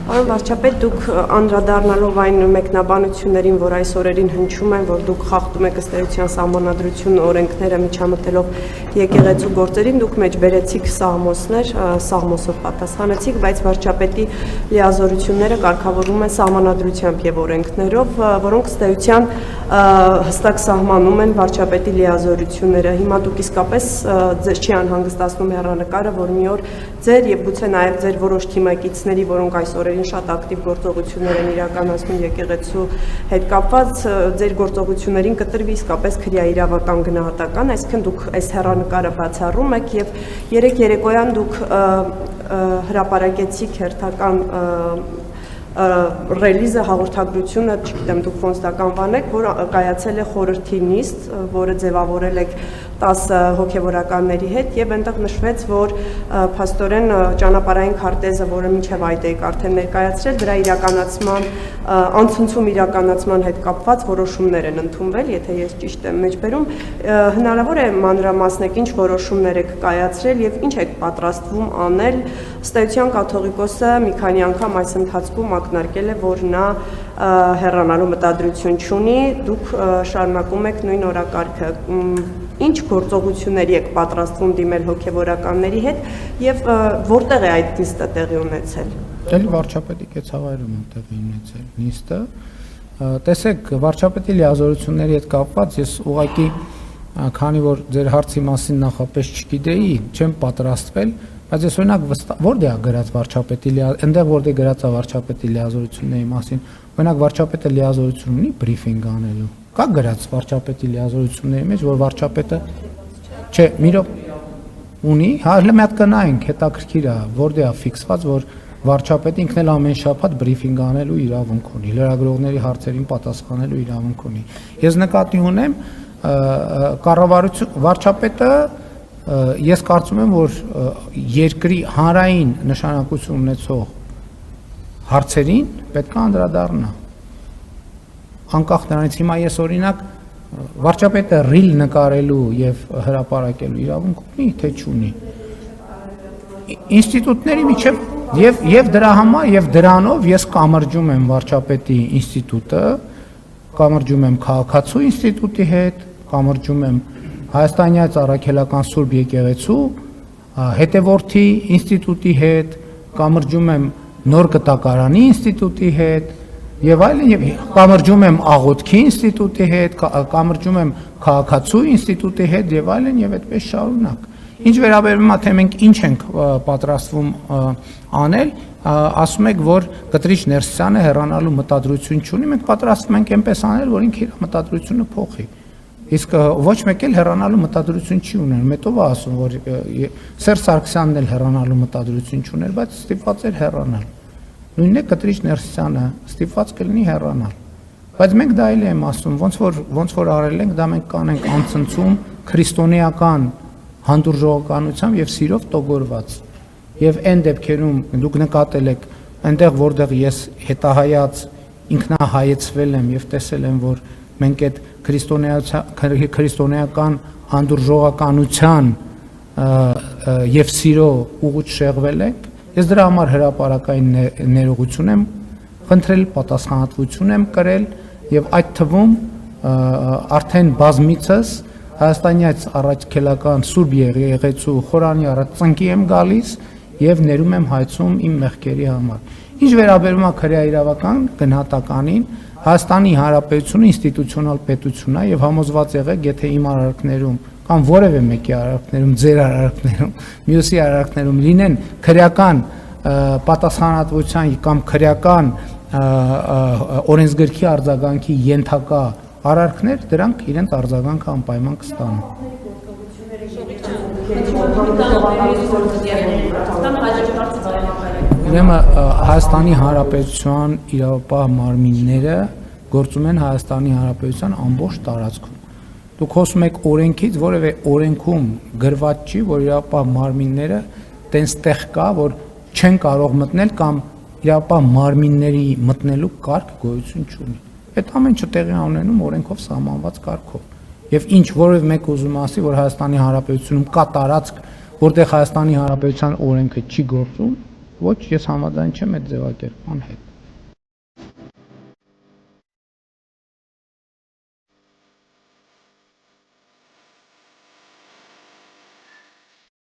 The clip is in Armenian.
Պարոն վարչապետ, դուք անդրադառնալով այն մեկնաբանություններին, որ այս օրերին հնչում են, որ դուք խախտում եք ըստ էության սահմանադրություն օրենքները միջամտելով եկեղեցու գործերին, դուք մեջ բերեցիք սաղմոսներ, սաղմոսով պատասխանեցիք, բայց վարչապետի լիազորությունները կարգավորվում են սահմանադրությամբ եւ օրենքներով, որոնք ըստ էության հստակ սահմանում են վարչապետի լիազորությունները։ Հիմա դուք իսկապես ձեզ չի անհանգստացնում հեռանկարը, որ մի օր ձեր եւ գուցե նաեւ ձեր որոշ թիմակիցների, որոնք այս օրերին շատ ակտիվ գործողություններ են իրականացնում եկեղեցու հետ կապված, ձեր գործողություններին կտրվի իսկապես քրեաիրավական գնահատական, այսինքն դուք այս հեռանկարը բացառում եք եւ երեք երեկոյան դուք հրապարակեցիք հերթական ռելիզը հաղորդագրությունը, չգիտեմ դուք ոնց դա կանվանեք, որ կայացել է խորհրդի նիստ, որը ձևավորել եք 10 հոգևորականների հետ եւ այնտեղ նշվեց, որ փաստորեն ճանապարհային քարտեզը, որը մինչեւ այդ եք արդեն ներկայացրել, դրա իրականացման անցնցում իրականացման հետ կապված որոշումներ են ընդունվել, եթե ես ճիշտ եմ մեջբերում, հնարավոր է մանրամասնեք ինչ որոշումներ եք կայացրել եւ ինչ եք պատրաստվում անել։ Ըստ էության կաթողիկոսը մի քանի անգամ այս ընթացքում ակնարկել է, որ նա հեռանալու մտադրություն չունի, դուք շարունակում եք նույն օրակարգը։ Ինչ գործողությունների եք պատրաստվում դիմել հոգևորականների հետ եւ որտեղ է այդ նիստը տեղի ունեցել։ Դե վարչապետի կեցավայրում է տեղի ունեցել նիստը։ Տեսեք, վարչապետի լիազորությունների հետ կապված ես ուղղակի քանի որ ձեր հարցի մասին նախապես չգիտեի, չեմ պատրաստվել, բայց ես օրինակ որտեղ է գրած վարչապետի այնտեղ որտեղ գրած է վարչապետի լիազորությունների մասին, օրինակ վարչապետը լիազորություն ունի բրիֆինգ անելու։ Կա գրած վարչապետի լիազորությունների մեջ, որ վարչապետը չէ, մի րոպե ունի, հա, հələ մի հատ կնայենք, հետաքրքիր է, որտեղ է ֆիքսված, որ վարչապետը ինքն էլ ամեն շաբաթ բրիֆինգ անելու իրավունք ունի, լրագրողների հարցերին պատասխանելու իրավունք ունի։ Ես նկատի ունեմ, կառավարություն վարչապետը ես կարծում եմ, որ երկրի հանրային նշանակություն ունեցող հարցերին պետք է անդրադառնա։ Անկախ նրանից հիմա ես օրինակ վարչապետը ռիլ նկարելու եւ հրապարակելու իրավունք ունի, թե չունի։ Ինստիտուտների միջև եւ դրա համար եւ դրանով ես կամրջում եմ վարչապետի ինստիտուտը, կամրջում եմ քաղաքացու ինստիտուտի հետ, կամրջում եմ Հայաստանյան Առաքելական Սուրբ Եկեղեցու հետևորդի ինստիտուտի հետ, կամրջում եմ Նոր Կտակարանի ինստիտուտի հետ եւ այլն եւ կամրջում եմ Աղոթքի ինստիտուտի հետ, կամրջում եմ Քաղաքացու ինստիտուտի հետ եւ այլն եւ այդպես շարունակ։ Ինչ վերաբերում է թե մենք ինչ ենք պատրաստվում անել, ասում եք, որ Կտրիչ Ներսյանը հեռանալու մտադրություն չունի, մենք պատրաստվում ենք այնպես անել, որ ինքը իր մտադրությունը փոխի։ Իսկ ոչ մեկ էլ հեռանալու մտադրություն չի ուներ, մետով է ասում, որ Սերժ Սարգսյանն էլ հեռանալու մտադրություն չուներ, բայց ստիպված էր հեռանալ։ Նույնն է Կտրիչ Ներսյանը ստիպված կլինի հեռանալ։ Բայց մենք դա էլ եմ ասում, ոնց որ արել ենք, դա մենք կանենք անցնցում քրիստոնեական հանդուրժողականությամբ եւ սիրով տոգորված։ Եվ այն դեպքերում դուք նկատել եք, այնտեղ որտեղ ես հետահայաց ինքնահայեցվել եմ եւ տեսել եմ, որ մենք այդ քրիստոնեական հանդուրժողականության եւ սիրո ուղուց շեղվել ենք, ես դրա համար հրապարակային ներողություն եմ խնդրել, պատասխանատվություն եմ կրել եւ այդ թվում արդեն բազմիցս Հայաստանյան Առաքելական Սուրբ Եկեղեցու խորանի առաջ ծնկի եմ գալիս եւ ներում եմ հայցում իմ մեղքերի համար։ Ինչ վերաբերում է քրեաիրավական գնահատականին, Հայաստանի Հանրապետությունը ինստիտուցիոնալ պետություն է եւ համոզված եղեք, եթե իմ արարքներում կամ որևէ մեկի արարքներում, ձեր արարքներում, մյուսի արարքներում լինեն քրեական պատասխանատվության կամ քրեական օրենսգրքի արձագանքի ենթակա արարքներ, դրանք իրենց արձագանքը անպայման կստանան։ Ուրեմն Հայաստանի Հանրապետության իրավապահ մարմինները գործում են Հայաստանի Հանրապետության ամբողջ տարածքում։ Դուք խոսում եք օրենքից, որևէ օրենքում գրված չի, որ իրավապահ մարմինները տենստեղ կա, որ չեն կարող մտնել կամ իրավապահ մարմինների մտնելու կարգ գոյություն չունի։ Այդ ամեն ինչը տեղի ունենում օրենքով սահմանված կարգով։ Եվ ինչ որևէ մեկ ուզում ասի, որ Հայաստանի Հանրապետությունում կա տարածք, որտեղ Հայաստանի Հանրապետության օրենքը չի գործում, Ոչ, ես համաձայն չեմ այդ ձևակերպման հետ։